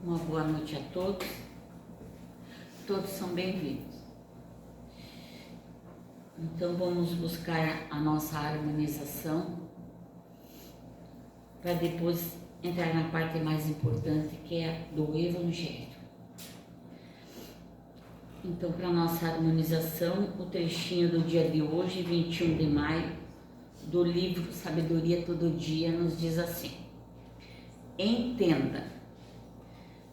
Uma boa noite a todos. Todos são bem-vindos. Então vamos buscar a nossa harmonização para depois entrar na parte mais importante, que é a do Evangelho. Então, para a nossa harmonização, o trechinho do dia de hoje, 21 de maio, do livro Sabedoria Todo Dia, nos diz assim: entenda,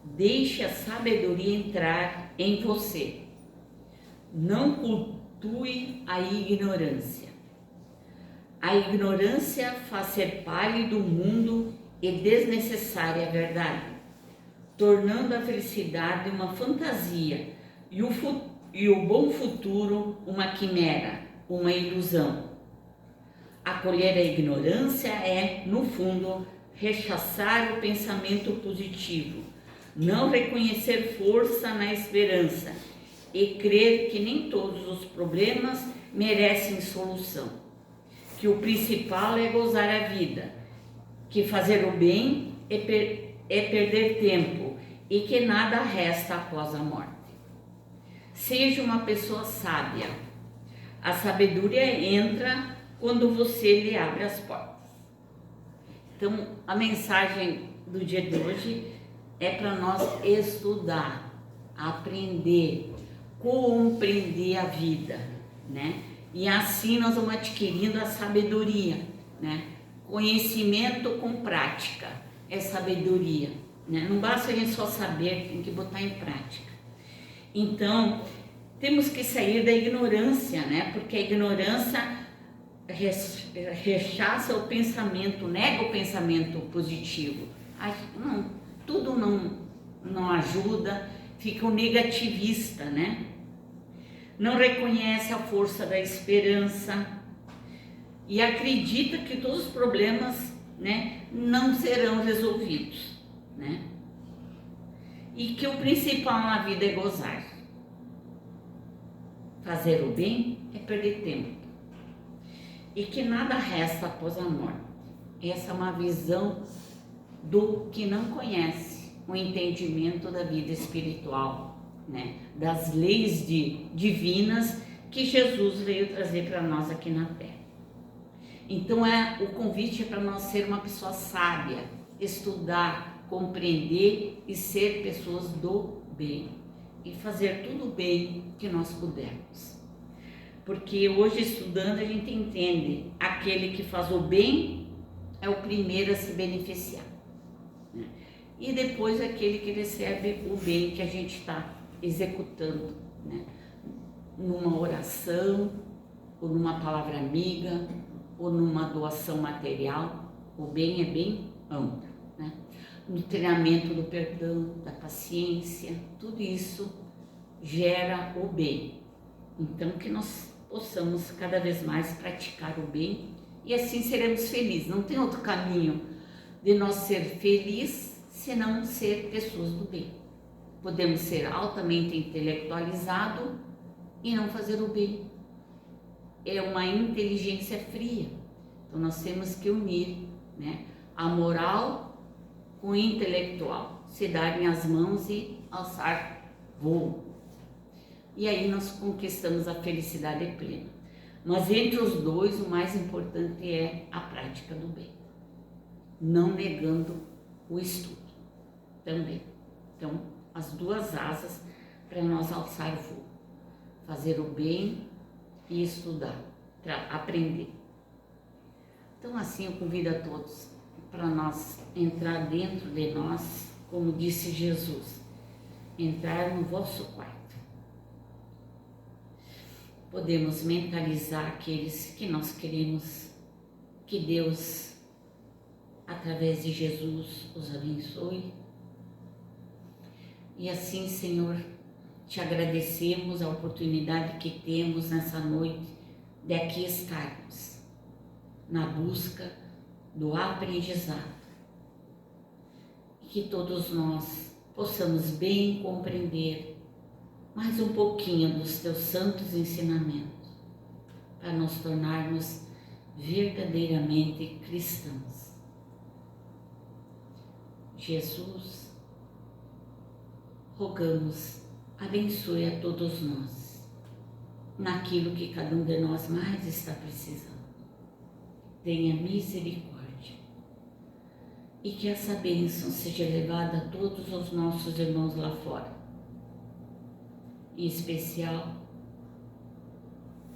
deixe a sabedoria entrar em você, não cultue a ignorância. A ignorância faz ser pálido o mundo e desnecessária a verdade, tornando a felicidade uma fantasia e o bom futuro uma quimera, uma ilusão. Acolher a ignorância é, no fundo, rechaçar o pensamento positivo, não reconhecer força na esperança e crer que nem todos os problemas merecem solução, que o principal é gozar a vida, que fazer o bem é perder tempo e que nada resta após a morte. Seja uma pessoa sábia. A sabedoria entra quando você lhe abre as portas. Então, a mensagem do dia de hoje é para nós estudar, aprender, compreender a vida, né? E assim nós vamos adquirindo a sabedoria, né? Conhecimento com prática é sabedoria, né? Não basta a gente só saber, tem que botar em prática. Então, temos que sair da ignorância, né? Porque a ignorância rechaça o pensamento, nega o pensamento positivo. Não, tudo não ajuda, fica o negativista, né? Não reconhece a força da esperança e acredita que todos os problemas, né, não serão resolvidos, né? E que o principal na vida é gozar. Fazer o bem é perder tempo. E que nada resta após a morte. Essa é uma visão do que não conhece o entendimento da vida espiritual, né? Das leis divinas que Jesus veio trazer para nós aqui na Terra. Então o convite é para nós ser uma pessoa sábia, estudar, compreender e ser pessoas do bem e fazer tudo o bem que nós pudermos. Porque hoje, estudando, a gente entende, aquele que faz o bem é o primeiro a se beneficiar, né? E depois aquele que recebe o bem que a gente está executando, né? Numa oração, ou numa palavra amiga, ou numa doação material. O bem é bem amplo, né? No treinamento do perdão, da paciência, tudo isso gera o bem. Então, que nós possamos cada vez mais praticar o bem e assim seremos felizes. Não tem outro caminho de nós ser felizes senão ser pessoas do bem. Podemos ser altamente intelectualizados e não fazer o bem. É uma inteligência fria. Então, nós temos que unir, né, a moral com o intelectual, se darem as mãos e alçar voo. E aí nós conquistamos a felicidade plena. Mas entre os dois, o mais importante é a prática do bem, não negando o estudo também. Então, as duas asas para nós alçar voo, fazer o bem e estudar, aprender. Então, assim, eu convido a todos para nós entrar dentro de nós, como disse Jesus, entrar no vosso quarto. Podemos mentalizar aqueles que nós queremos que Deus, através de Jesus, os abençoe. E assim, Senhor, te agradecemos a oportunidade que temos nessa noite de aqui estarmos na busca do aprendizado. E que todos nós possamos bem compreender mais um pouquinho dos teus santos ensinamentos, para nos tornarmos verdadeiramente cristãos. Jesus, rogamos, abençoe a todos nós, naquilo que cada um de nós mais está precisando. Tenha misericórdia e que essa bênção seja levada a todos os nossos irmãos lá fora, em especial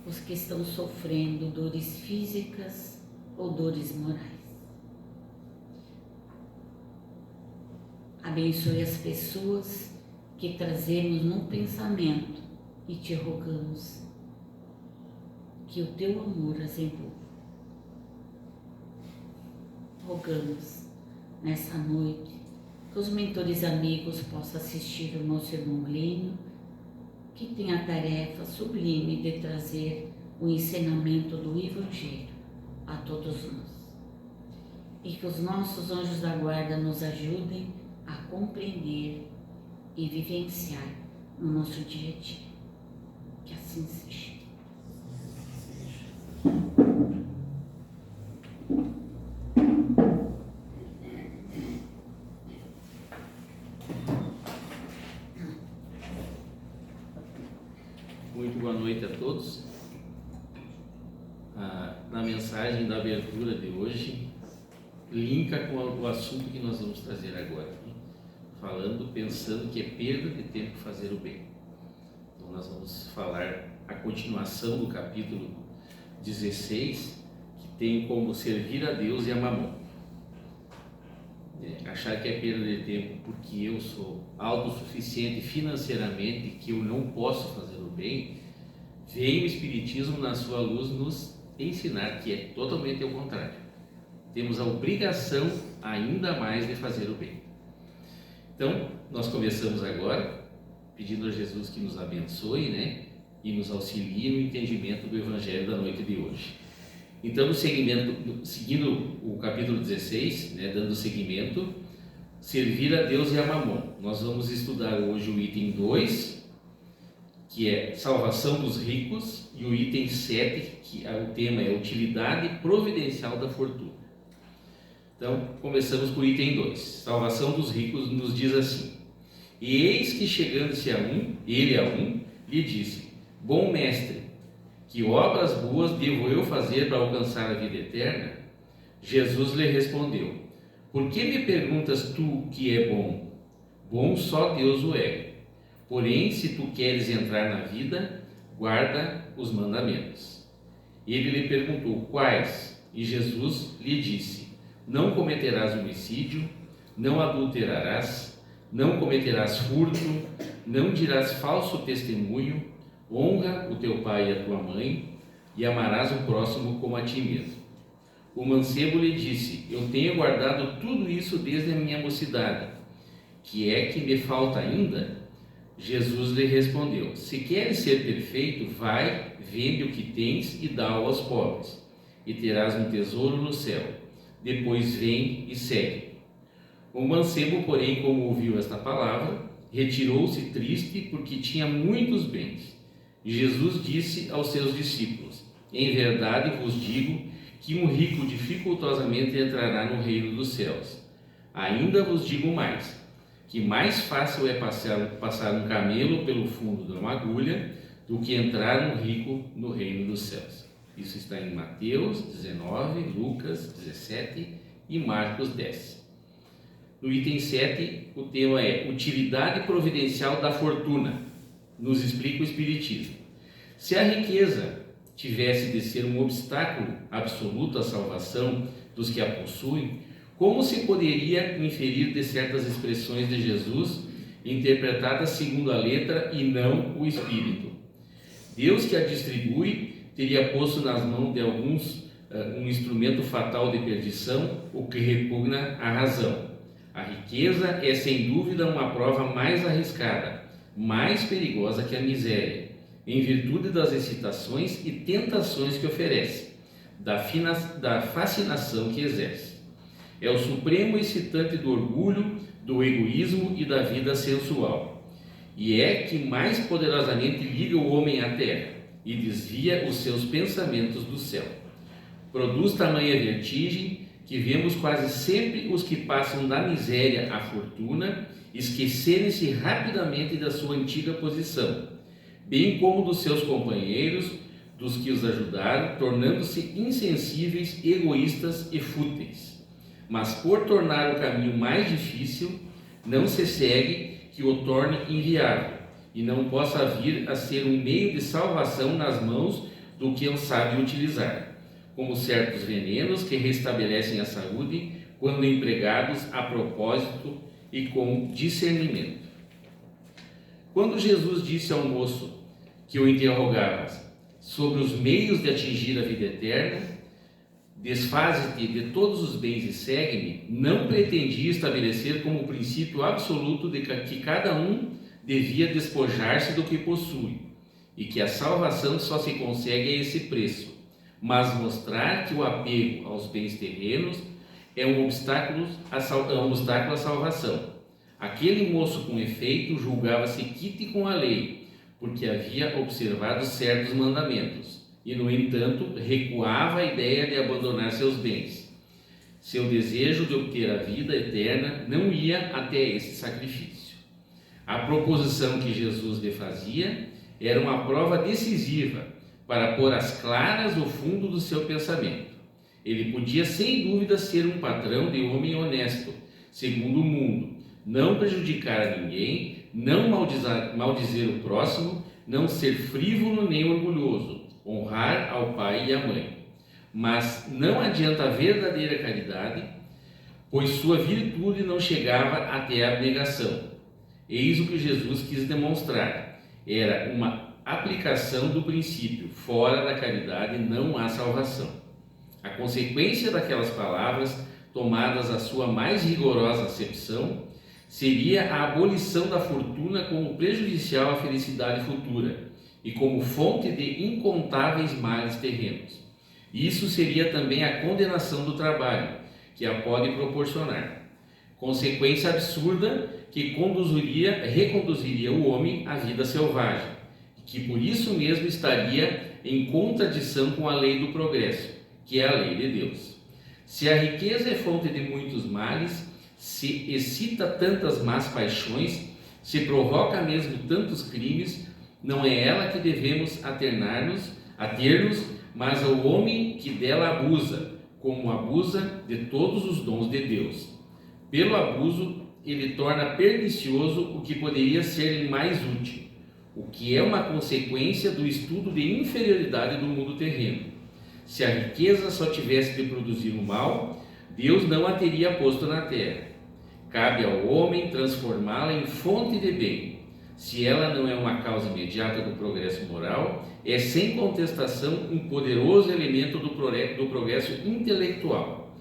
os que estão sofrendo dores físicas ou dores morais. Abençoe as pessoas que trazemos no pensamento e te rogamos que o teu amor as envolva. Rogamos nessa noite que os mentores amigos possam assistir o nosso irmão Lênio, que tem a tarefa sublime de trazer o ensinamento do Evangelho a todos nós. E que os nossos anjos da guarda nos ajudem a compreender e vivenciar no nosso dia a dia. Que assim seja. Muito boa noite a todos. Na mensagem da abertura de hoje, linka com o assunto que nós vamos trazer agora, pensando que é perda de tempo fazer o bem. Então nós vamos falar a continuação do capítulo 16, que tem como servir a Deus e a Mamon. Achar que é perda de tempo porque eu sou autossuficiente financeiramente, que eu não posso fazer o bem, vem o Espiritismo na sua luz nos ensinar que é totalmente ao contrário. Temos a obrigação ainda mais de fazer o bem. Então, nós começamos agora pedindo a Jesus que nos abençoe, e nos auxilie no entendimento do Evangelho da noite de hoje. Então, seguindo o capítulo 16, dando seguimento, servir a Deus e a Mamon. Nós vamos estudar hoje o item 2, que é salvação dos ricos, e o item 7, que o tema é utilidade providencial da fortuna. Então, começamos com o item 2. Salvação dos ricos nos diz assim: E eis que chegando-se ele a um, lhe disse: Bom mestre, que obras boas devo eu fazer para alcançar a vida eterna? Jesus lhe respondeu: Por que me perguntas tu o que é bom? Bom só Deus o é. Porém, se tu queres entrar na vida, guarda os mandamentos. Ele lhe perguntou: Quais? E Jesus lhe disse: Não cometerás homicídio, não adulterarás, não cometerás furto, não dirás falso testemunho, honra o teu pai e a tua mãe, e amarás o próximo como a ti mesmo. O mancebo lhe disse: Eu tenho guardado tudo isso desde a minha mocidade. Que é que me falta ainda? Jesus lhe respondeu: Se queres ser perfeito, vai, vende o que tens e dá-o aos pobres, e terás um tesouro no céu. Depois vem e segue. O mancebo, porém, como ouviu esta palavra, retirou-se triste, porque tinha muitos bens. E Jesus disse aos seus discípulos: Em verdade vos digo que um rico dificultosamente entrará no reino dos céus. Ainda vos digo mais, que mais fácil é passar um camelo pelo fundo de uma agulha do que entrar um rico no reino dos céus. Isso está em Mateus 19, Lucas 17 e Marcos 10. No item 7, o tema é utilidade providencial da fortuna. Nos explica o Espiritismo. Se a riqueza tivesse de ser um obstáculo absoluto à salvação dos que a possuem, como se poderia inferir de certas expressões de Jesus, interpretadas segundo a letra e não o espírito? Deus, que a distribui, teria posto nas mãos de alguns um instrumento fatal de perdição, o que repugna à razão. A riqueza é sem dúvida uma prova mais arriscada, mais perigosa que a miséria, em virtude das excitações e tentações que oferece, da fascinação que exerce. É o supremo excitante do orgulho, do egoísmo e da vida sensual, e é que mais poderosamente liga o homem à terra e desvia os seus pensamentos do céu. Produz tamanha vertigem que vemos quase sempre os que passam da miséria à fortuna esquecerem-se rapidamente da sua antiga posição, bem como dos seus companheiros, dos que os ajudaram, tornando-se insensíveis, egoístas e fúteis. Mas por tornar o caminho mais difícil, não se segue que o torne inviável, e não possa vir a ser um meio de salvação nas mãos do que o sabe utilizar, como certos venenos que restabelecem a saúde quando empregados a propósito e com discernimento. Quando Jesus disse ao moço que o interrogava sobre os meios de atingir a vida eterna, desfaze-te de todos os bens e segue-me, não pretendia estabelecer como princípio absoluto de que cada um devia despojar-se do que possui, e que a salvação só se consegue a esse preço, mas mostrar que o apego aos bens terrenos é um obstáculo à salvação. Aquele moço, com efeito, julgava-se quite com a lei, porque havia observado certos mandamentos, e, no entanto, recuava a ideia de abandonar seus bens. Seu desejo de obter a vida eterna não ia até esse sacrifício. A proposição que Jesus lhe fazia era uma prova decisiva para pôr às claras o fundo do seu pensamento. Ele podia, sem dúvida, ser um patrão de homem honesto, segundo o mundo, não prejudicar a ninguém, não maldizer o próximo, não ser frívolo nem orgulhoso, honrar ao pai e à mãe. Mas não adianta a verdadeira caridade, pois sua virtude não chegava até a abnegação. Eis o que Jesus quis demonstrar. Era uma aplicação do princípio: fora da caridade não há salvação. A consequência daquelas palavras, tomadas à sua mais rigorosa acepção, seria a abolição da fortuna como prejudicial à felicidade futura e como fonte de incontáveis males terrenos. Isso seria também a condenação do trabalho, que a pode proporcionar. Consequência absurda que reconduziria o homem à vida selvagem, que por isso mesmo estaria em contradição com a lei do progresso, que é a lei de Deus. Se a riqueza é fonte de muitos males, se excita tantas más paixões, se provoca mesmo tantos crimes, não é ela que devemos ater-nos, mas ao homem que dela abusa, como abusa de todos os dons de Deus. Pelo abuso, ele torna pernicioso o que poderia ser mais útil, o que é uma consequência do estudo de inferioridade do mundo terreno. Se a riqueza só tivesse de produzir o mal, Deus não a teria posto na terra. Cabe ao homem transformá-la em fonte de bem. Se ela não é uma causa imediata do progresso moral, é sem contestação um poderoso elemento do progresso intelectual.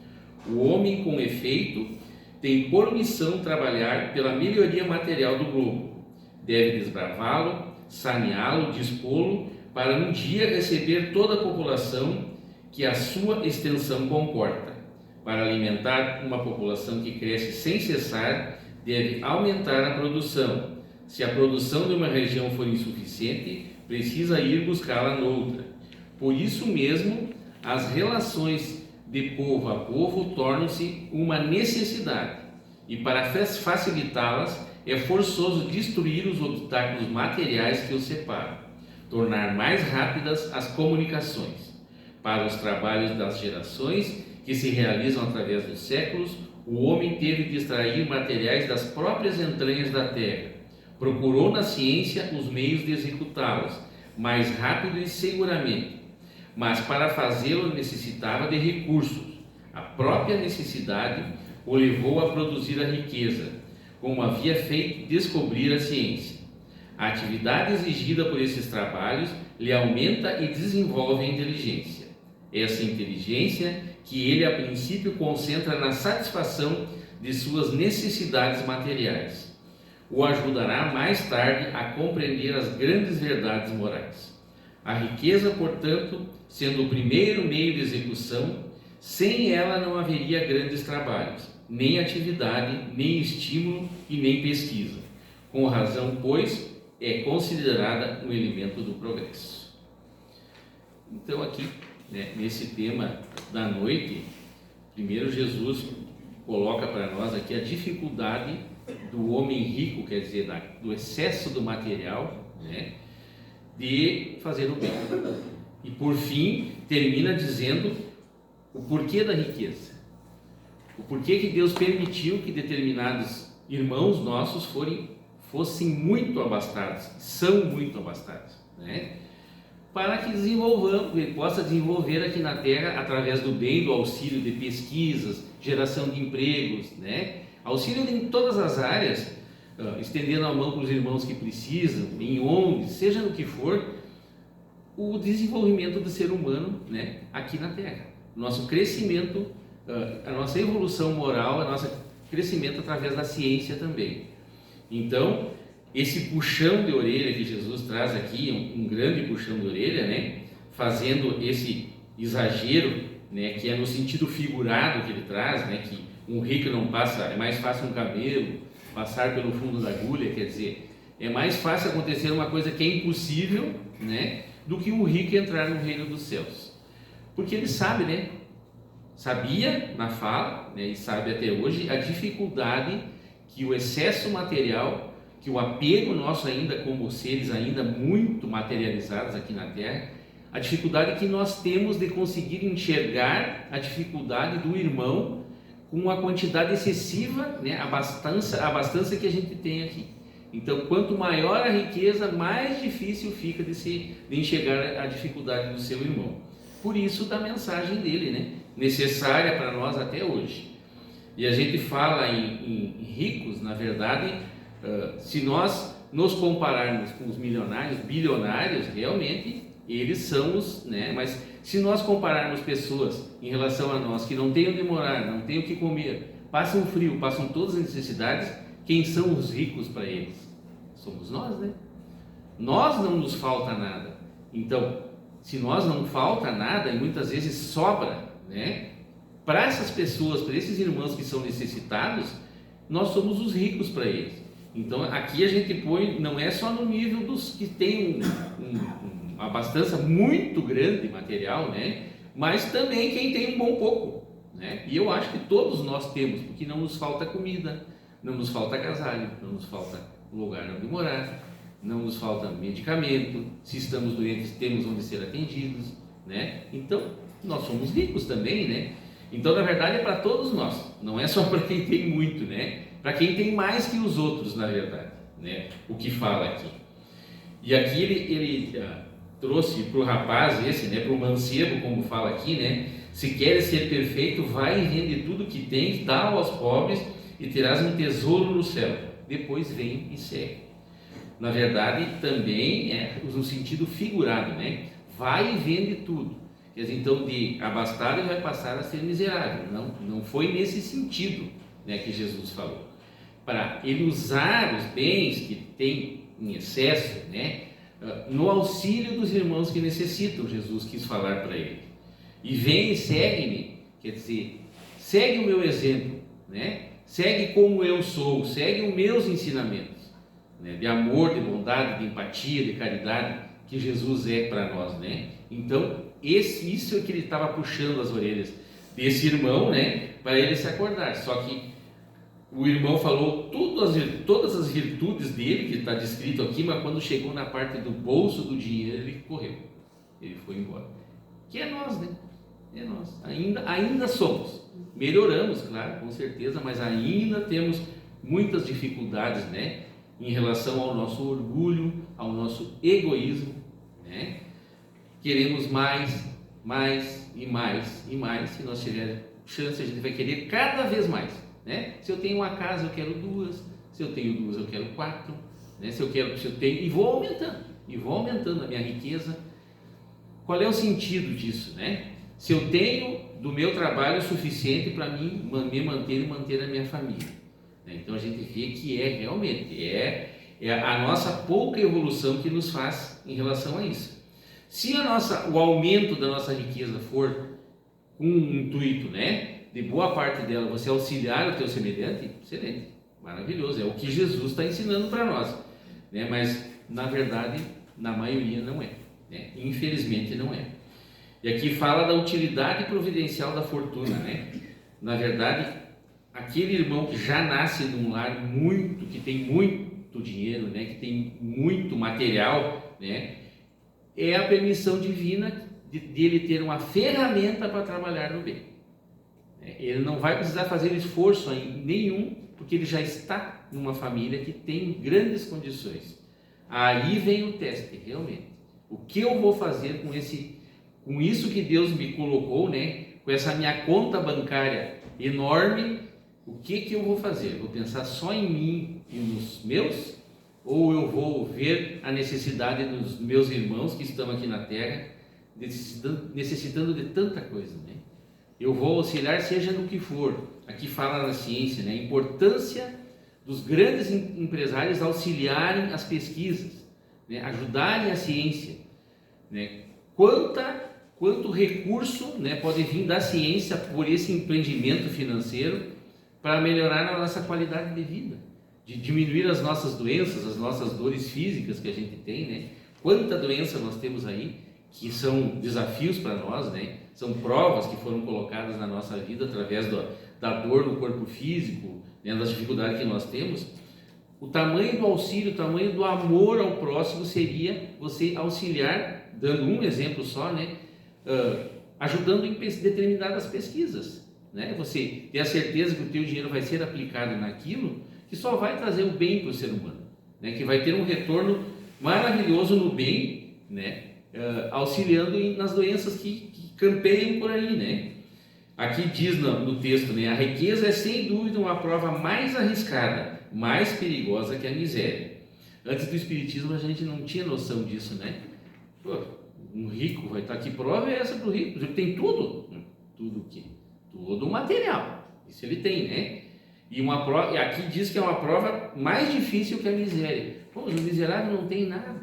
O homem, com efeito, tem por missão trabalhar pela melhoria material do globo. Deve desbravá-lo, saneá-lo, dispô-lo, para um dia receber toda a população que a sua extensão comporta. Para alimentar uma população que cresce sem cessar, deve aumentar a produção. Se a produção de uma região for insuficiente, precisa ir buscá-la noutra. Por isso mesmo, as relações de povo a povo tornam-se uma necessidade, e para facilitá-las é forçoso destruir os obstáculos materiais que os separam, tornar mais rápidas as comunicações. Para os trabalhos das gerações que se realizam através dos séculos, o homem teve de extrair materiais das próprias entranhas da terra. Procurou na ciência os meios de executá-los, mais rápido e seguramente. Mas para fazê-lo necessitava de recursos. A própria necessidade o levou a produzir a riqueza, como havia feito descobrir a ciência. A atividade exigida por esses trabalhos lhe aumenta e desenvolve a inteligência. Essa inteligência que ele a princípio concentra na satisfação de suas necessidades materiais. O ajudará mais tarde a compreender as grandes verdades morais. A riqueza, portanto, sendo o primeiro meio de execução, sem ela não haveria grandes trabalhos, nem atividade, nem estímulo e nem pesquisa. Com razão, pois, é considerada um elemento do progresso. Então aqui, nesse tema da noite, Primeiro, Jesus coloca para nós aqui a dificuldade do homem rico, quer dizer, do excesso do material, né, de fazer o bem. E por fim, termina dizendo o porquê da riqueza. O porquê que Deus permitiu que determinados irmãos nossos fossem muito abastados, são muito abastados, né? Para que ele possa desenvolver aqui na Terra, através do bem, do auxílio de pesquisas, geração de empregos, né? Auxílio em todas as áreas, estendendo a mão para os irmãos que precisam, em ONGs, seja no que for, o desenvolvimento do ser humano, né, aqui na Terra. Nosso crescimento, a nossa evolução moral, o nosso crescimento através da ciência também. Então, esse puxão de orelha que Jesus traz aqui, um grande puxão de orelha, né, fazendo esse exagero, né, que é no sentido figurado que ele traz, né, que um rico não passa, é mais fácil um camelo passar pelo fundo da agulha, quer dizer, é mais fácil acontecer uma coisa que é impossível, né, do que um rico entrar no reino dos céus. Porque ele sabe, né, sabia na fala, né, e sabe até hoje a dificuldade que o excesso material, que o apego nosso ainda como seres ainda muito materializados aqui na Terra, a dificuldade que nós temos de conseguir enxergar a dificuldade do irmão com a quantidade excessiva, né, a abastança que a gente tem aqui. Então, quanto maior a riqueza, mais difícil fica de enxergar a dificuldade do seu irmão. Por isso, da mensagem dele, né, necessária para nós até hoje. E a gente fala em ricos, na verdade, se nós nos compararmos com os milionários, bilionários, realmente eles são os, né? Mas se nós compararmos pessoas em relação a nós que não têm onde morar, não têm o que comer, passam frio, passam todas as necessidades, quem são os ricos para eles? Somos nós, né? Nós não nos falta nada. Então, se nós não falta nada e muitas vezes sobra, né? Para essas pessoas, para esses irmãos que são necessitados, nós somos os ricos para eles. Então, aqui a gente põe, não é só no nível dos que têm uma abastança muito grande material, né? Mas também quem tem um bom pouco, né? E eu acho que todos nós temos, porque não nos falta comida, não nos falta agasalho, não nos falta lugar onde morar, não nos falta medicamento, se estamos doentes temos onde ser atendidos, né? Então, nós somos ricos também, né? Então, na verdade, é para todos nós, não é só para quem tem muito, né? Para quem tem mais que os outros, na verdade, né? O que fala aqui. E aqui ele trouxe para o rapaz esse, né? Para o mancebo, como fala aqui, né? Se queres ser perfeito, vai e vende tudo que tens, dá aos pobres e terás um tesouro no céu. Depois vem e segue. Na verdade, também é no sentido figurado, né? Vai e vende tudo. Quer dizer, então, de abastado ele vai passar a ser miserável. Não foi nesse sentido, né, que Jesus falou. Para ele usar os bens que tem em excesso, né, no auxílio dos irmãos que necessitam, Jesus quis falar para ele. E vem e segue-me, quer dizer, segue o meu exemplo, né? Segue como eu sou, segue os meus ensinamentos, né, de amor, de bondade, de empatia, de caridade, que Jesus é para nós, né? Então, isso é que ele estava puxando as orelhas desse irmão, né, para ele se acordar. Só que o irmão falou todas as virtudes dele, que está descrito aqui, mas quando chegou na parte do bolso do dinheiro, ele correu, ele foi embora. Que é nós, né? É nós. Ainda somos. Melhoramos, claro, com certeza, mas ainda temos muitas dificuldades, né, em relação ao nosso orgulho, ao nosso egoísmo, né? Queremos mais e mais e mais. Se nós tivermos chance, a gente vai querer cada vez mais, né? Se eu tenho uma casa, eu quero duas. Se eu tenho duas, eu quero quatro, né? Se eu tenho, e vou aumentando a minha riqueza. Qual é o sentido disso, né? Se eu tenho do meu trabalho o suficiente para mim me manter e manter a minha família, né? Então a gente vê que realmente a nossa pouca evolução que nos faz em relação a isso. Se o aumento da nossa riqueza for com um intuito, né, de boa parte dela você auxiliar o teu semelhante, excelente, maravilhoso, é o que Jesus está ensinando para nós, né? Mas na verdade, na maioria não é, né? Infelizmente não é. E aqui fala da utilidade providencial da fortuna, né? Na verdade, aquele irmão que já nasce num lar que tem muito dinheiro, né, que tem muito material, né, é a permissão divina de ele ter uma ferramenta para trabalhar no bem. Ele não vai precisar fazer esforço nenhum, porque ele já está numa família que tem grandes condições. Aí vem o teste, realmente. O que eu vou fazer com isso que Deus me colocou, né? Com essa minha conta bancária enorme, o que eu vou fazer? Vou pensar só em mim e nos meus? Ou eu vou ver a necessidade dos meus irmãos que estão aqui na Terra, necessitando de tanta coisa, né? Eu vou auxiliar seja no que for. Aqui fala na ciência, né? A importância dos grandes empresários auxiliarem as pesquisas, né? Ajudarem a ciência, né? Quanto recurso, né, pode vir da ciência por esse empreendimento financeiro para melhorar a nossa qualidade de vida, de diminuir as nossas doenças, as nossas dores físicas que a gente tem, né? Quanta doença nós temos aí que são desafios para nós, né? São provas que foram colocadas na nossa vida através da dor no corpo físico, né? Das dificuldades que nós temos. O tamanho do auxílio, o tamanho do amor ao próximo seria você auxiliar, dando um exemplo só, né? Ajudando em determinadas pesquisas, né? Você ter a certeza que o teu dinheiro vai ser aplicado naquilo que só vai trazer o bem para o ser humano, né? Que vai ter um retorno maravilhoso no bem, né? Auxiliando nas doenças que campeiam por aí, né? Aqui diz no texto, né? A riqueza é sem dúvida uma prova mais arriscada, mais perigosa que a miséria. Antes do Espiritismo a gente não tinha noção disso, né? Pô, um rico vai estar, que prova é essa para o rico? Ele tem tudo. Tudo o quê? Todo o material. Isso ele tem, né? E aqui diz que é uma prova mais difícil que a miséria. Pô, o miserável não tem nada.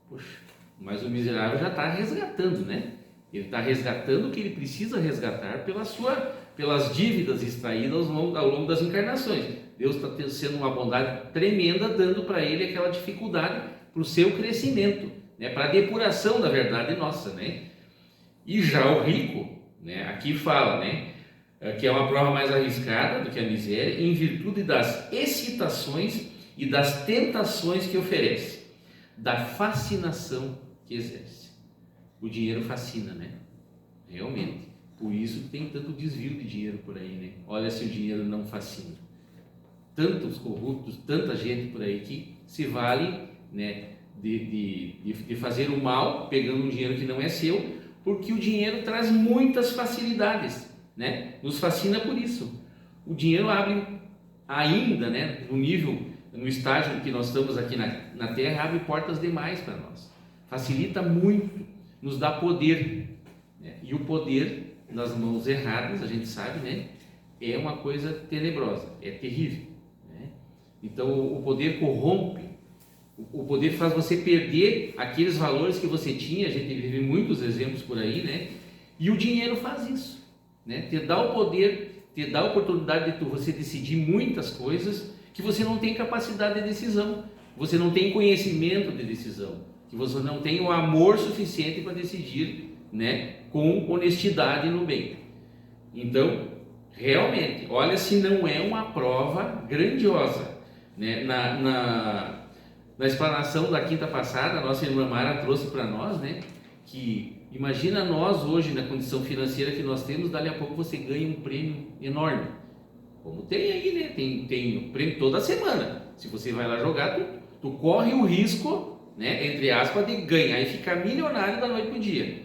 Poxa, mas o miserável já está resgatando, né? Ele está resgatando o que ele precisa resgatar pelas dívidas extraídas ao longo das encarnações. Deus está sendo uma bondade tremenda, dando para ele aquela dificuldade para o seu crescimento, né? Para a depuração da verdade nossa, né? E já o rico, né? Aqui fala, né? Que é uma prova mais arriscada do que a miséria, em virtude das excitações e das tentações que oferece, da fascinação que exerce. O dinheiro fascina, né? Realmente. Por isso tem tanto desvio de dinheiro por aí, né? Olha se o dinheiro não fascina. Tantos corruptos, tanta gente por aí que se vale, né, de fazer o mal pegando um dinheiro que não é seu, porque o dinheiro traz muitas facilidades, né? Nos fascina por isso. O dinheiro abre ainda, né, no estágio que nós estamos aqui na Terra, abre portas demais para nós. Facilita muito. Nos dá poder, né? E o poder nas mãos erradas, a gente sabe, né? É uma coisa tenebrosa, é terrível, né? Então o poder corrompe, o poder faz você perder aqueles valores que você tinha. A gente vive muitos exemplos por aí, né? E o dinheiro faz isso, né? Te dá o poder, te dá a oportunidade de você decidir muitas coisas que você não tem capacidade de decisão, você não tem conhecimento de decisão, que você não tem o amor suficiente para decidir, né, com honestidade no bem. Então, realmente, olha se não é uma prova grandiosa, né? Na explanação da quinta passada, a nossa irmã Mara trouxe para nós, né, que imagina nós hoje na condição financeira que nós temos, dali a pouco você ganha um prêmio enorme, como tem aí, né? Tem prêmio toda semana. Se você vai lá jogar, tu corre o risco, né, entre aspas, de ganhar e ficar milionário da noite para o dia.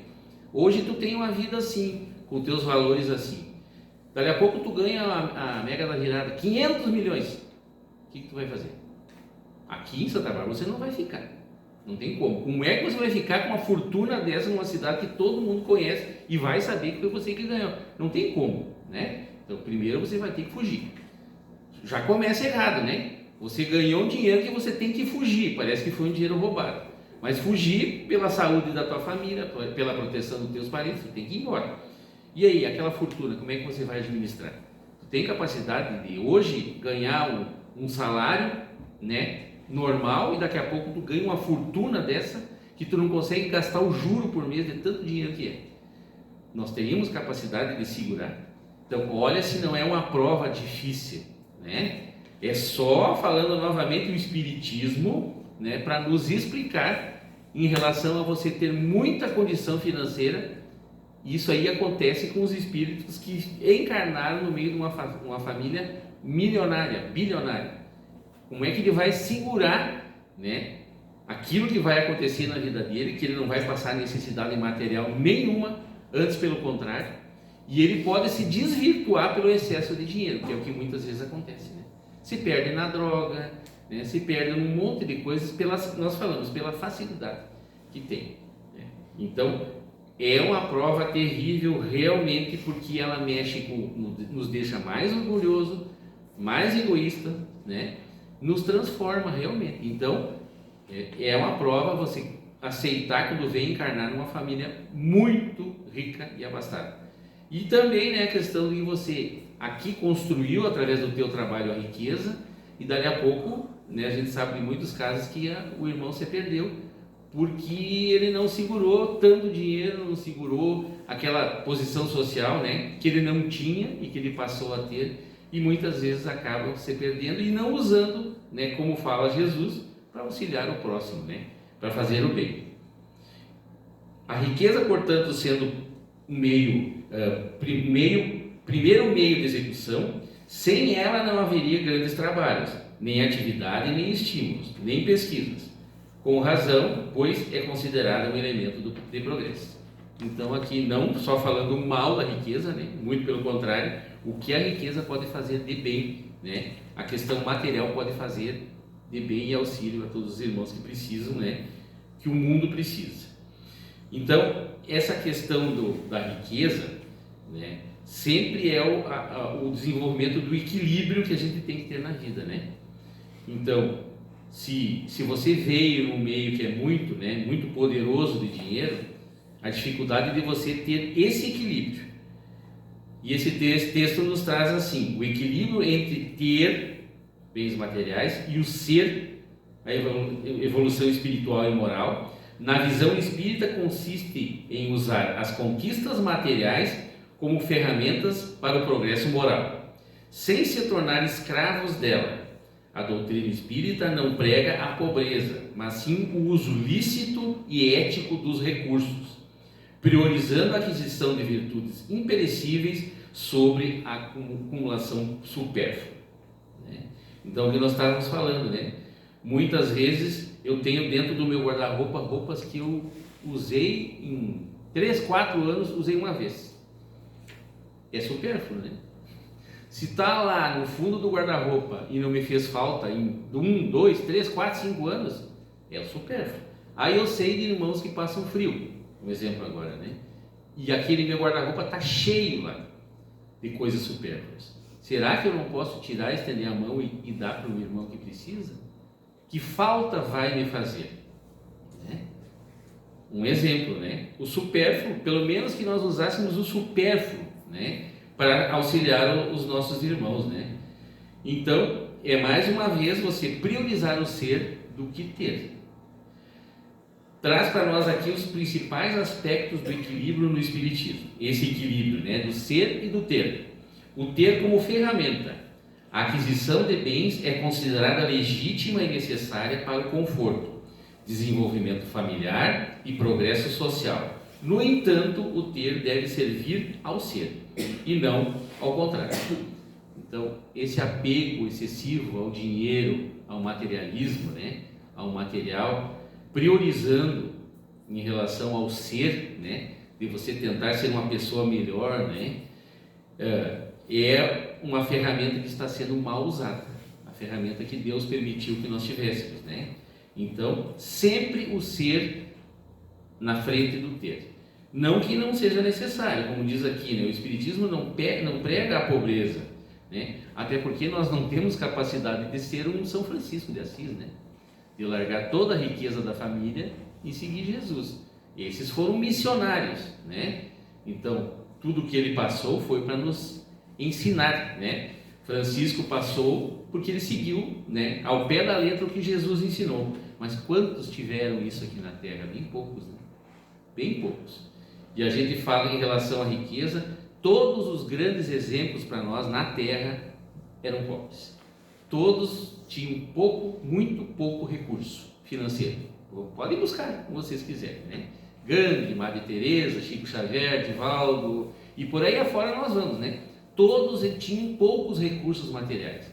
Hoje tu tem uma vida assim, com teus valores assim. Daqui a pouco tu ganha a mega da virada, 500 milhões. O que tu vai fazer? Aqui em Santa Bárbara você não vai ficar. Não tem como. Como é que você vai ficar com uma fortuna dessa numa cidade que todo mundo conhece e vai saber que foi você que ganhou? Não tem como, né? Então primeiro você vai ter que fugir. Já começa errado, né? Você ganhou um dinheiro que você tem que fugir, parece que foi um dinheiro roubado. Mas fugir pela saúde da tua família, pela proteção dos teus parentes, você tem que ir embora. E aí, aquela fortuna, como é que você vai administrar? Tu tem capacidade de hoje ganhar um salário, né, normal, e daqui a pouco tu ganha uma fortuna dessa que tu não consegue gastar o juro por mês de tanto dinheiro que é. Nós teríamos capacidade de segurar. Então, olha se não é uma prova difícil, né? É só falando novamente o Espiritismo, né, para nos explicar em relação a você ter muita condição financeira. Isso aí acontece com os espíritos que encarnaram no meio de uma família milionária, bilionária. Como é que ele vai segurar, né, aquilo que vai acontecer na vida dele, que ele não vai passar necessidade material nenhuma, antes pelo contrário, e ele pode se desvirtuar pelo excesso de dinheiro, que é o que muitas vezes acontece, né? Se perde na droga, né? Se perde num monte de coisas, nós falamos, pela facilidade que tem, né? Então, é uma prova terrível realmente, porque ela mexe nos deixa mais orgulhoso, mais egoísta, né? Nos transforma realmente. Então, é uma prova você aceitar quando vem encarnar numa família muito rica e abastada. E também, né, a questão de você aqui construiu através do teu trabalho a riqueza, e dali a pouco, né, a gente sabe de muitos casos que o irmão se perdeu porque ele não segurou tanto dinheiro, não segurou aquela posição social, né, que ele não tinha e que ele passou a ter, e muitas vezes acabam se perdendo e não usando, né, como fala Jesus, para auxiliar o próximo, né, para fazer o bem. A riqueza, portanto, sendo primeiro meio de execução, sem ela não haveria grandes trabalhos, nem atividade, nem estímulos, nem pesquisas. Com razão, pois é considerada um elemento de progresso. Então, aqui não só falando mal da riqueza, né? Muito pelo contrário, o que a riqueza pode fazer de bem, né? A questão material pode fazer de bem e auxílio a todos os irmãos que precisam, né? Que o mundo precisa. Então, essa questão da riqueza, né? Sempre é o desenvolvimento do equilíbrio que a gente tem que ter na vida, né? Então, se você veio num meio que é muito, né, muito poderoso de dinheiro, a dificuldade de você ter esse equilíbrio. E esse texto nos traz assim, o equilíbrio entre ter bens materiais e o ser, a evolução espiritual e moral. Na visão espírita, consiste em usar as conquistas materiais como ferramentas para o progresso moral, sem se tornar escravos dela. A doutrina espírita não prega a pobreza, mas sim o uso lícito e ético dos recursos, priorizando a aquisição de virtudes imperecíveis sobre a acumulação supérflua. Então, o que nós estávamos falando, né? Muitas vezes eu tenho dentro do meu guarda-roupa roupas que eu usei em 3, 4 anos, usei uma vez. É supérfluo, né? Se está lá no fundo do guarda-roupa e não me fez falta em 1, 2, 3, 4, 5 anos, é o supérfluo. Aí eu sei de irmãos que passam frio, um exemplo agora, né? E aquele meu guarda-roupa está cheio lá de coisas supérfluas. Será que eu não posso tirar, estender a mão e dar para o irmão que precisa? Que falta vai me fazer? Né? Um exemplo, né? O supérfluo, pelo menos que nós usássemos o supérfluo, né? Para auxiliar os nossos irmãos, né? Então, é mais uma vez você priorizar o ser do que ter. Traz para nós aqui os principais aspectos do equilíbrio no Espiritismo. Esse equilíbrio, né, do ser e do ter. O ter como ferramenta. A aquisição de bens é considerada legítima e necessária para o conforto, desenvolvimento familiar e progresso social. No entanto, o ter deve servir ao ser e não ao contrário. Então, esse apego excessivo ao dinheiro, ao materialismo, né, ao material, priorizando em relação ao ser, né, de você tentar ser uma pessoa melhor, né, é uma ferramenta que está sendo mal usada, a ferramenta que Deus permitiu que nós tivéssemos, né? Então, sempre o ser na frente do ter. Não que não seja necessário, como diz aqui, né? O Espiritismo não prega a pobreza, né? Até porque nós não temos capacidade de ser um São Francisco de Assis, né? De largar toda a riqueza da família e seguir Jesus. Esses foram missionários, né? Então, tudo que ele passou foi para nos ensinar, né? Francisco passou porque ele seguiu, né, ao pé da letra o que Jesus ensinou. Mas quantos tiveram isso aqui na Terra? Bem poucos, né? Bem poucos. E a gente fala em relação à riqueza, todos os grandes exemplos para nós na Terra eram pobres. Todos tinham muito pouco recurso financeiro. Podem buscar, como vocês quiserem, né? Gandhi, Madre Teresa, Chico Xavier, Divaldo e por aí afora nós vamos, né? Todos tinham poucos recursos materiais.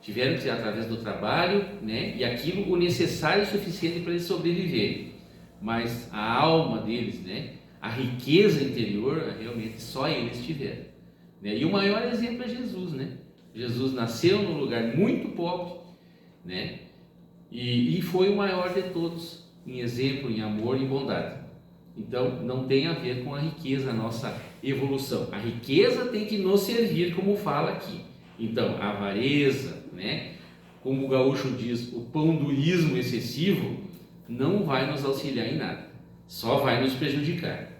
Tiveram que ser através do trabalho, né? E aquilo o necessário e suficiente para eles sobreviverem. Mas a alma deles, né? A riqueza interior, realmente só eles tiveram, né? E o maior exemplo é Jesus, né? Jesus nasceu num lugar muito pobre, né? E foi o maior de todos em exemplo, em amor e em bondade. Então não tem a ver com a riqueza, a nossa evolução. A riqueza tem que nos servir, como fala aqui. Então a avareza, né? Como o gaúcho diz, o panduísmo excessivo não vai nos auxiliar em nada, só vai nos prejudicar.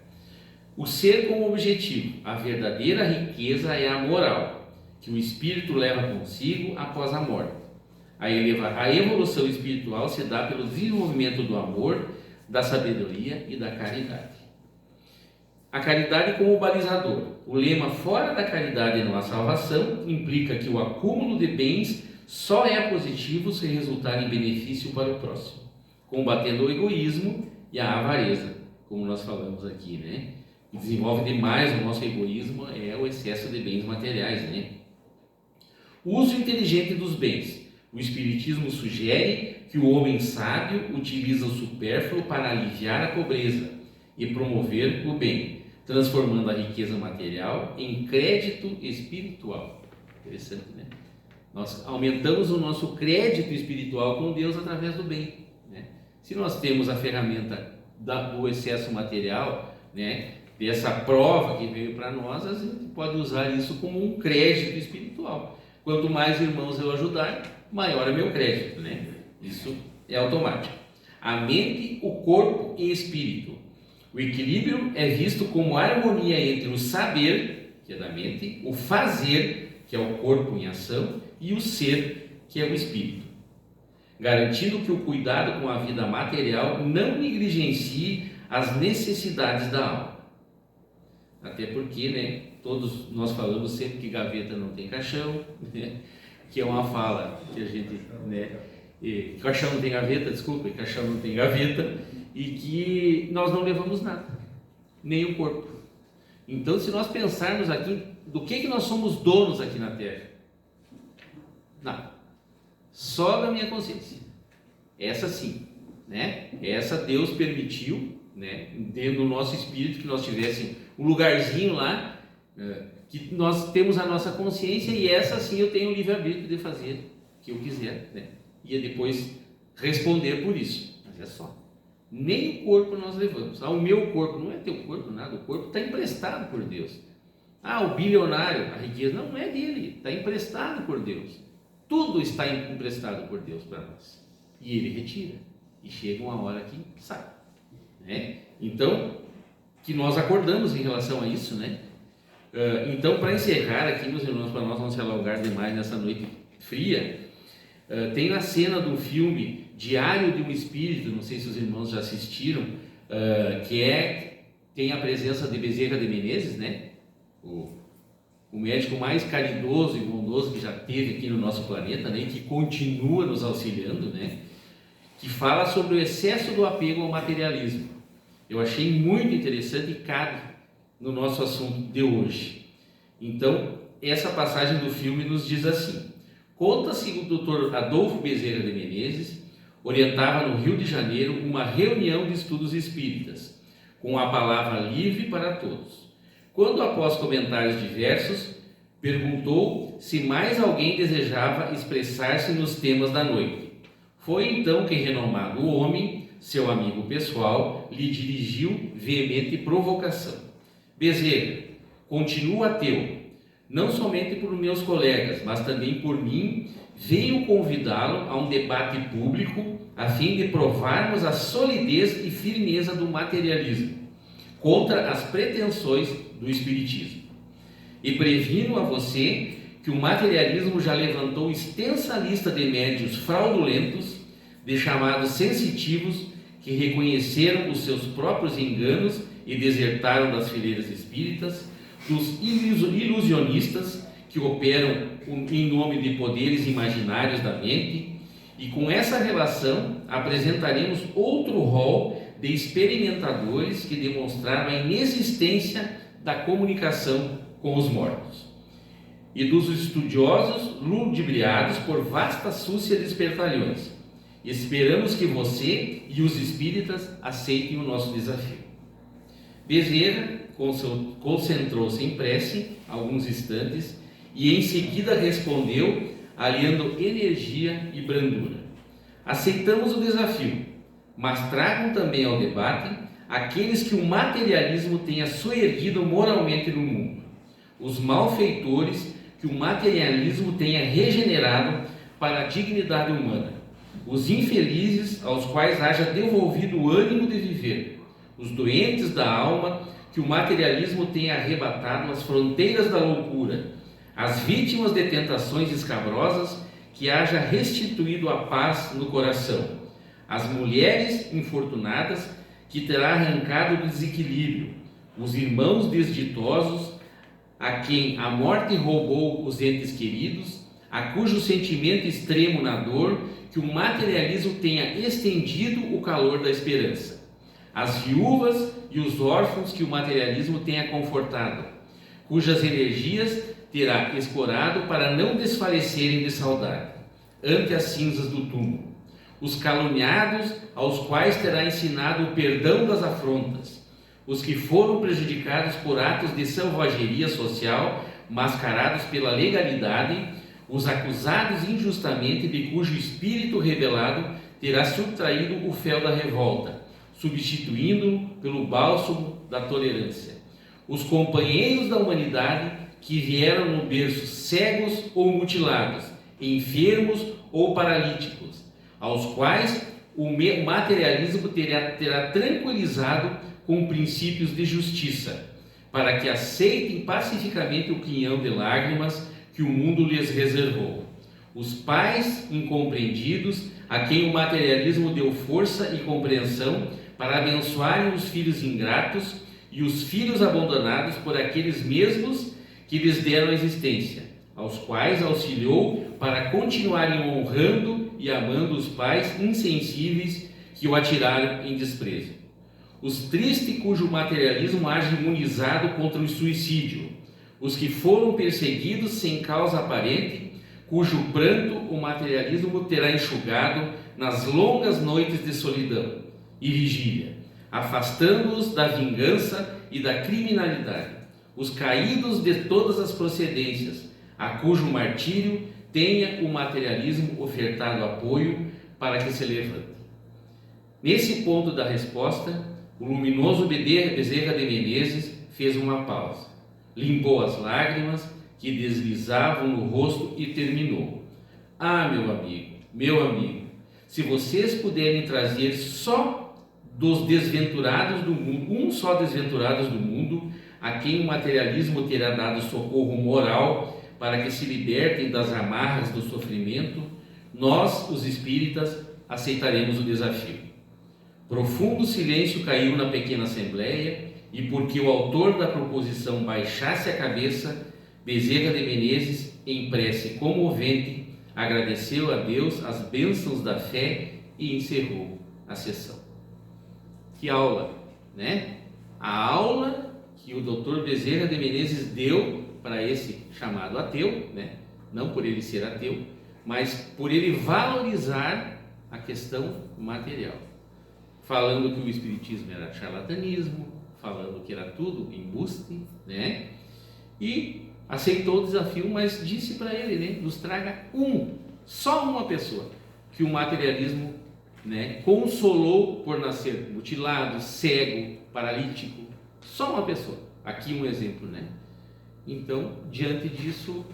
O ser como objetivo, a verdadeira riqueza é a moral, que o espírito leva consigo após a morte. A evolução espiritual se dá pelo desenvolvimento do amor, da sabedoria e da caridade. A caridade como balizador. O lema "fora da caridade não há salvação" implica que o acúmulo de bens só é positivo se resultar em benefício para o próximo, combatendo o egoísmo e a avareza, como nós falamos aqui, né? Que desenvolve demais o nosso egoísmo é o excesso de bens materiais, né? O uso inteligente dos bens. O Espiritismo sugere que o homem sábio utiliza o supérfluo para aliviar a pobreza e promover o bem, transformando a riqueza material em crédito espiritual. Interessante, né? Nós aumentamos o nosso crédito espiritual com Deus através do bem, né? Se nós temos a ferramenta do excesso material, né, dessa prova que veio para nós, a gente pode usar isso como um crédito espiritual. Quanto mais irmãos eu ajudar, maior é meu crédito, né? Isso é automático. A mente, o corpo e o espírito. O equilíbrio é visto como a harmonia entre o saber, que é da mente, o fazer, que é o corpo em ação, e o ser, que é o espírito, garantindo que o cuidado com a vida material não negligencie as necessidades da alma. Até porque, né, todos nós falamos sempre que gaveta não tem caixão, né, que é uma fala que a gente, né, caixão não tem gaveta, desculpa, caixão não tem gaveta, e que nós não levamos nada, nem o corpo. Então, se nós pensarmos aqui, do que nós somos donos aqui na Terra? Nada. Só da minha consciência. Essa sim, né? Essa Deus permitiu, né, dentro do nosso espírito, que nós tivéssemos um lugarzinho lá, que nós temos a nossa consciência, e essa sim eu tenho o livre-arbítrio de fazer o que eu quiser, né? E depois responder por isso. Mas é só. Nem o corpo nós levamos. O meu corpo não é teu corpo, nada. O corpo está emprestado por Deus. O bilionário, a riqueza não é dele, está emprestado por Deus. Tudo está emprestado por Deus para nós. E Ele retira. E chega uma hora que sai, né? Então, que nós acordamos em relação a isso, né? Então, para encerrar aqui, meus irmãos, para nós não se alongar demais nessa noite fria, tem a cena do filme Diário de um Espírito, não sei se os irmãos já assistiram, tem a presença de Bezerra de Menezes, né? O médico mais caridoso e bondoso que já teve aqui no nosso planeta, né? E que continua nos auxiliando, né? Que fala sobre o excesso do apego ao materialismo. Eu achei muito interessante e cabe no nosso assunto de hoje. Então, essa passagem do filme nos diz assim: conta-se que o Dr. Adolfo Bezerra de Menezes orientava no Rio de Janeiro uma reunião de estudos espíritas, com a palavra livre para todos. Quando, após comentários diversos, perguntou se mais alguém desejava expressar-se nos temas da noite. Foi então que renomado homem, seu amigo pessoal, lhe dirigiu veemente provocação: Bezerra, continua ateu. Não somente por meus colegas, mas também por mim, venho convidá-lo a um debate público a fim de provarmos a solidez e firmeza do materialismo contra as pretensões do espiritismo. E previno a você que o materialismo já levantou extensa lista de médiuns fraudulentos, de chamados sensitivos, que reconheceram os seus próprios enganos e desertaram das fileiras espíritas, dos ilusionistas que operam em nome de poderes imaginários da mente, e com essa relação apresentaremos outro rol de experimentadores que demonstraram a inexistência da comunicação com os mortos, e dos estudiosos ludibriados por vasta súcia de espertalhões. Esperamos que você e os espíritas aceitem o nosso desafio. Bezerra concentrou-se em prece alguns instantes e em seguida respondeu, aliando energia e brandura: aceitamos o desafio, mas tragam também ao debate aqueles que o materialismo tenha soerguido moralmente no mundo, os malfeitores que o materialismo tenha regenerado para a dignidade humana, os infelizes aos quais haja devolvido o ânimo de viver, os doentes da alma que o materialismo tenha arrebatado às fronteiras da loucura, as vítimas de tentações escabrosas que haja restituído a paz no coração, as mulheres infortunadas que terá arrancado o desequilíbrio, os irmãos desditosos a quem a morte roubou os entes queridos, a cujo sentimento extremo na dor que o materialismo tenha estendido o calor da esperança, as viúvas e os órfãos que o materialismo tenha confortado, cujas energias terá escorado para não desfalecerem de saudade ante as cinzas do túmulo, os caluniados aos quais terá ensinado o perdão das afrontas, os que foram prejudicados por atos de selvageria social mascarados pela legalidade, os acusados injustamente de cujo espírito rebelado terá subtraído o fel da revolta, substituindo-o pelo bálsamo da tolerância, os companheiros da humanidade que vieram no berço cegos ou mutilados, enfermos ou paralíticos, aos quais o materialismo terá tranquilizado com princípios de justiça, para que aceitem pacificamente o quinhão de lágrimas que o mundo lhes reservou. Os pais incompreendidos, a quem o materialismo deu força e compreensão para abençoarem os filhos ingratos e os filhos abandonados por aqueles mesmos que lhes deram a existência, aos quais auxiliou para continuarem honrando e amando os pais insensíveis que o atiraram em desprezo. Os tristes cujo materialismo age imunizado contra o suicídio, os que foram perseguidos sem causa aparente, cujo pranto o materialismo terá enxugado nas longas noites de solidão e vigília, afastando-os da vingança e da criminalidade, os caídos de todas as procedências, a cujo martírio tenha o materialismo ofertado apoio para que se levante. Nesse ponto da resposta, o luminoso Bezerra de Menezes fez uma pausa, limpou as lágrimas que deslizavam no rosto e terminou: ah, meu amigo, se vocês puderem trazer só dos desventurados do mundo, um só desventurados do mundo, a quem o materialismo terá dado socorro moral para que se libertem das amarras do sofrimento, nós, os espíritas, aceitaremos o desafio. Profundo silêncio caiu na pequena assembleia, e porque o autor da proposição baixasse a cabeça, Bezerra de Menezes, em prece comovente, agradeceu a Deus as bênçãos da fé e encerrou a sessão. Que aula, né? A aula que o Dr. Bezerra de Menezes deu para esse chamado ateu, né? Não por ele ser ateu, mas por ele valorizar a questão material, falando que o espiritismo era charlatanismo, falando que era tudo embuste, né? E aceitou o desafio, mas disse para ele, né? Nos traga só uma pessoa que o materialismo, né, consolou por nascer mutilado, cego, paralítico. Só uma pessoa. Aqui um exemplo, né? Então, diante disso,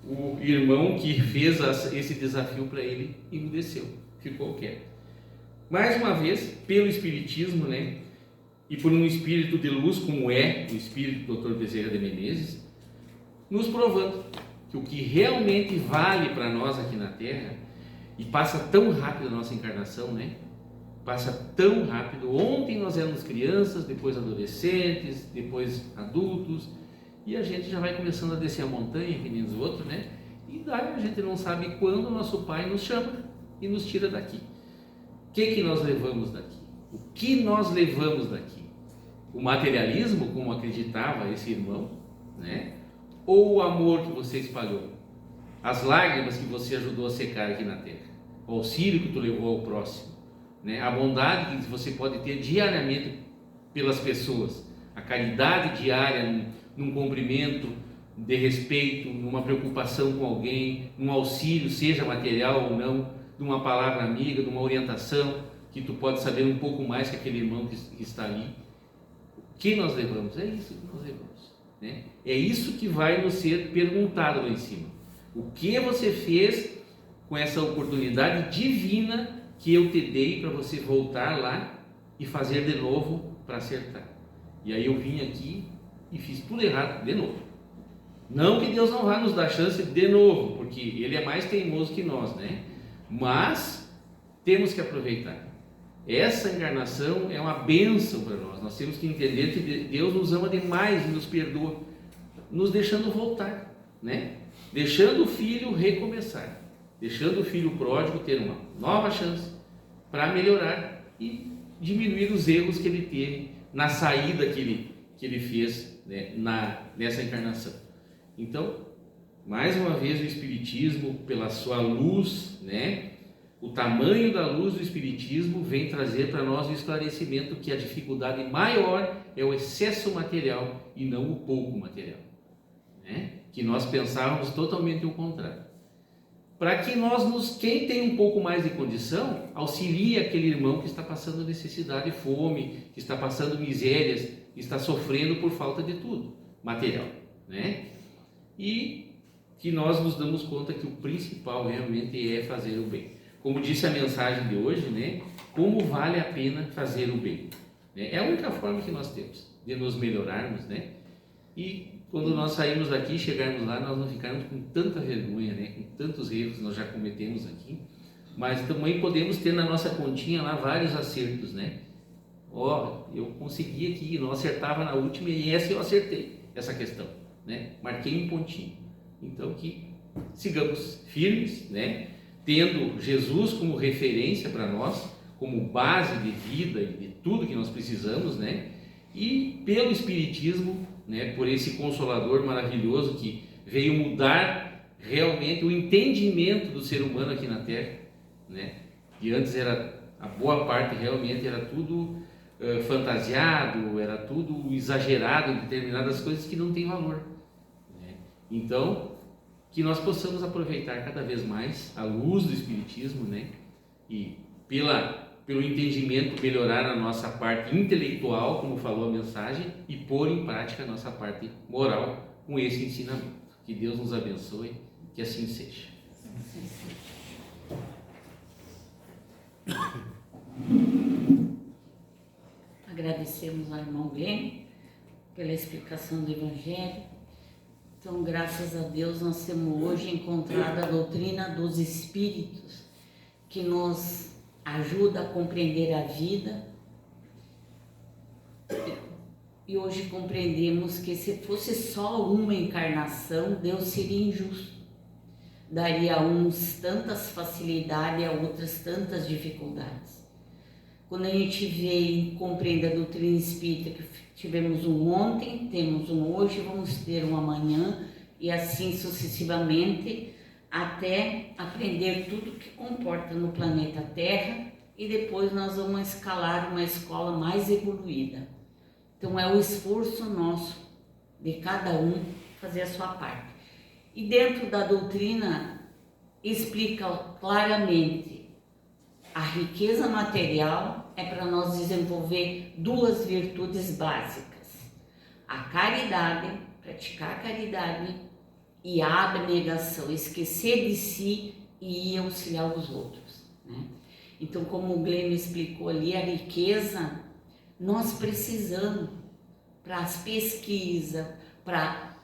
o irmão que fez esse desafio para ele emudeceu, ficou quieto. Mais uma vez, pelo Espiritismo, né, e por um espírito de luz como é o espírito do Dr. Bezerra de Menezes, nos provando que o que realmente vale para nós aqui na Terra, e passa tão rápido a nossa encarnação, né? Passa tão rápido. Ontem nós éramos crianças, depois adolescentes, depois adultos, e a gente já vai começando a descer a montanha, que nem os outros, né? E daí a gente não sabe quando o nosso pai nos chama e nos tira daqui. O que nós levamos daqui? O que nós levamos daqui? O materialismo, como acreditava esse irmão, né? Ou o amor que você espalhou? As lágrimas que você ajudou a secar aqui na terra? O auxílio que tu levou ao próximo? Né? A bondade que você pode ter diariamente pelas pessoas? A caridade diária num cumprimento de respeito, numa preocupação com alguém, num auxílio, seja material ou não, de uma palavra amiga, de uma orientação, que tu pode saber um pouco mais que aquele irmão que está ali. O que nós levamos? É isso que nós levamos, né? É isso que vai nos ser perguntado lá em cima. O que você fez com essa oportunidade divina que eu te dei para você voltar lá e fazer de novo para acertar? E aí eu vim aqui e fiz tudo errado de novo. Não que Deus não vá nos dar chance de novo, porque Ele é mais teimoso que nós, né? Mas temos que aproveitar. Essa encarnação é uma bênção para nós. Nós temos que entender que Deus nos ama demais e nos perdoa, nos deixando voltar, né? Deixando o filho recomeçar, deixando o filho pródigo ter uma nova chance para melhorar e diminuir os erros que ele teve na saída que ele fez, né, nessa encarnação. Então, mais uma vez, o Espiritismo, pela sua luz, né, o tamanho da luz do Espiritismo vem trazer para nós o esclarecimento que a dificuldade maior é o excesso material e não o pouco material, né? Que nós pensávamos totalmente o contrário. Para que quem tem um pouco mais de condição, auxilie aquele irmão que está passando necessidade e fome, que está passando misérias, que está sofrendo por falta de tudo, material, né? E que nós nos damos conta que o principal realmente é fazer o bem. Como disse a mensagem de hoje, né? Como vale a pena fazer o bem? É a única forma que nós temos de nos melhorarmos, né? E quando nós saímos daqui, chegarmos lá, nós não ficarmos com tanta vergonha, né? Com tantos erros que nós já cometemos aqui, mas também podemos ter na nossa continha lá vários acertos, né? Eu consegui aqui, não acertava na última e essa eu acertei, essa questão, né? Marquei um pontinho. Então que sigamos firmes, né? Tendo Jesus como referência para nós, como base de vida e de tudo que nós precisamos, né? E pelo Espiritismo, né? Por esse Consolador maravilhoso que veio mudar realmente o entendimento do ser humano aqui na Terra, né? E antes a boa parte realmente era tudo fantasiado, era tudo exagerado em determinadas coisas que não tem valor, né? Então, que nós possamos aproveitar cada vez mais a luz do Espiritismo, né? E pelo entendimento melhorar a nossa parte intelectual, como falou a mensagem, e pôr em prática a nossa parte moral com esse ensinamento. Que Deus nos abençoe, que assim seja. Agradecemos ao irmão Glenn pela explicação do Evangelho. Então, graças a Deus, nós temos hoje encontrado a doutrina dos Espíritos, que nos ajuda a compreender a vida. E hoje compreendemos que se fosse só uma encarnação, Deus seria injusto. Daria a uns tantas facilidades e a outras tantas dificuldades. Quando a gente vê e compreende a doutrina espírita, que tivemos um ontem, temos um hoje, vamos ter um amanhã, e assim sucessivamente, até aprender tudo que comporta no planeta Terra, e depois nós vamos escalar uma escola mais evoluída. Então é o esforço nosso, de cada um, fazer a sua parte. E dentro da doutrina, explica claramente a riqueza material é para nós desenvolver duas virtudes básicas: a caridade, praticar a caridade, e a abnegação, esquecer de si e ir auxiliar os outros, né? Então, como o Glenn explicou ali, a riqueza nós precisamos para as pesquisas, para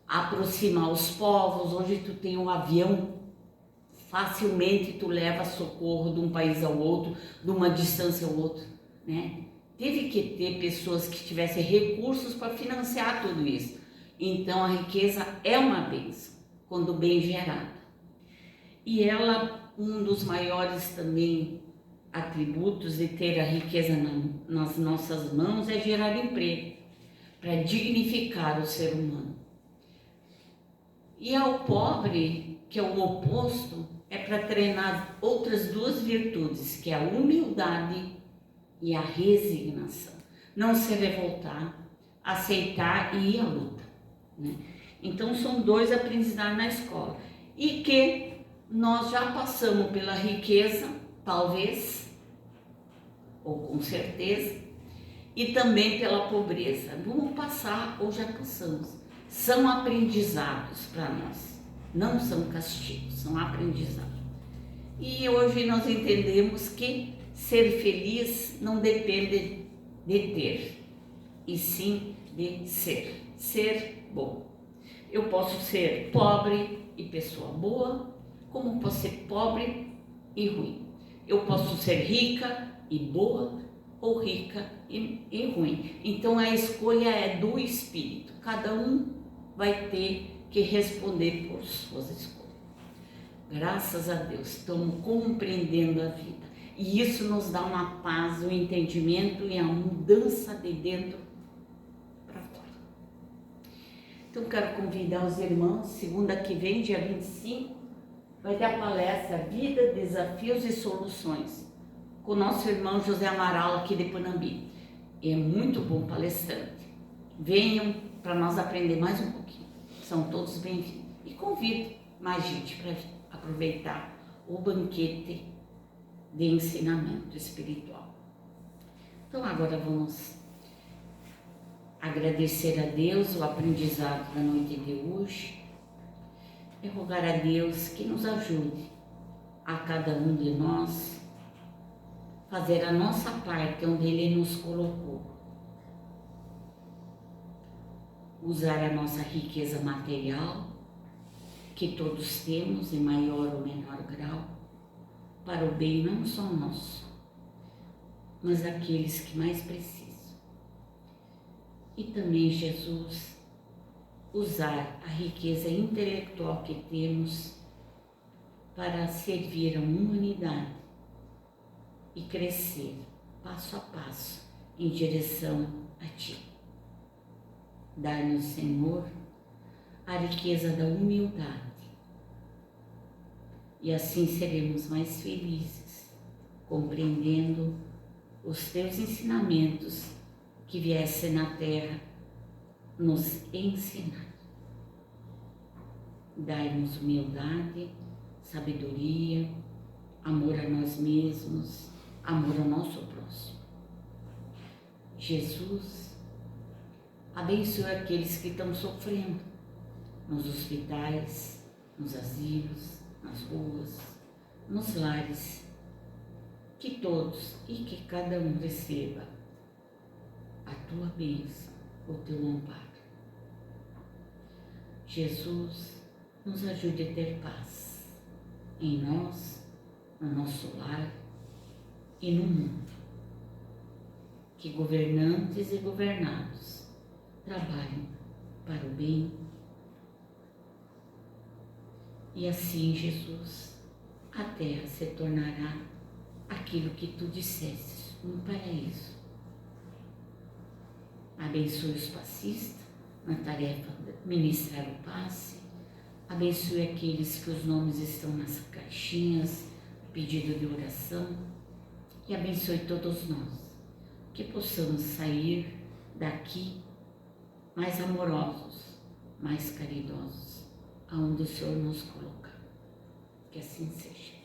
aproximar os povos. Hoje tu tem um avião, facilmente tu leva socorro de um país ao outro, de uma distância ao outro, né? Teve que ter pessoas que tivessem recursos para financiar tudo isso. Então a riqueza é uma bênção, quando bem gerada. E ela, um dos maiores também atributos de ter a riqueza nas nossas mãos é gerar emprego, para dignificar o ser humano. E ao pobre, que é o oposto, é para treinar outras duas virtudes, que é a humildade e a resignação. Não se revoltar, aceitar e ir à luta, né? Então são dois aprendizados na escola. E que nós já passamos pela riqueza, talvez, ou com certeza, e também pela pobreza. Vamos passar ou já passamos. São aprendizados para nós, não são castigos, são aprendizados. E hoje nós entendemos que ser feliz não depende de ter, e sim de ser bom. Eu posso ser pobre e pessoa boa, como posso ser pobre e ruim. Eu posso ser rica e boa, ou rica e ruim. Então a escolha é do espírito. Cada um vai ter que responder por suas escolhas. Graças a Deus, estamos compreendendo a vida. E isso nos dá uma paz, um entendimento e a mudança de dentro para fora. Então quero convidar os irmãos, segunda que vem, dia 25, vai ter a palestra Vida, Desafios e Soluções, com o nosso irmão José Amaral aqui de Panambi. É muito bom palestrante. Venham para nós aprender mais um pouquinho. São todos bem-vindos. E convido mais gente para aproveitar o banquete de ensinamento espiritual. Então agora vamos agradecer a Deus o aprendizado da noite de hoje e rogar a Deus que nos ajude a cada um de nós fazer a nossa parte onde Ele nos colocou. Usar a nossa riqueza material, que todos temos em maior ou menor grau, para o bem não só nosso, mas daqueles que mais precisam. E também, Jesus, usar a riqueza intelectual que temos para servir a humanidade e crescer passo a passo em direção a Ti. Dá-nos, Senhor, a riqueza da humildade e assim seremos mais felizes, compreendendo os Teus ensinamentos que viessem na terra nos ensinar. Dai-nos humildade, sabedoria, amor a nós mesmos, amor ao nosso próximo. Jesus, abençoe aqueles que estão sofrendo nos hospitais, nos asilos, nas ruas, nos lares. Que todos e que cada um receba a Tua bênção, o Teu amparo. Jesus, nos ajude a ter paz em nós, no nosso lar e no mundo. Que governantes e governados trabalhem para o bem. E assim, Jesus, a terra se tornará aquilo que Tu disseste, um paraíso. Abençoe os passistas na tarefa de ministrar o passe. Abençoe aqueles que os nomes estão nas caixinhas, pedido de oração. E abençoe todos nós, que possamos sair daqui mais amorosos, mais caridosos, aonde o Senhor nos coloca. Que assim seja.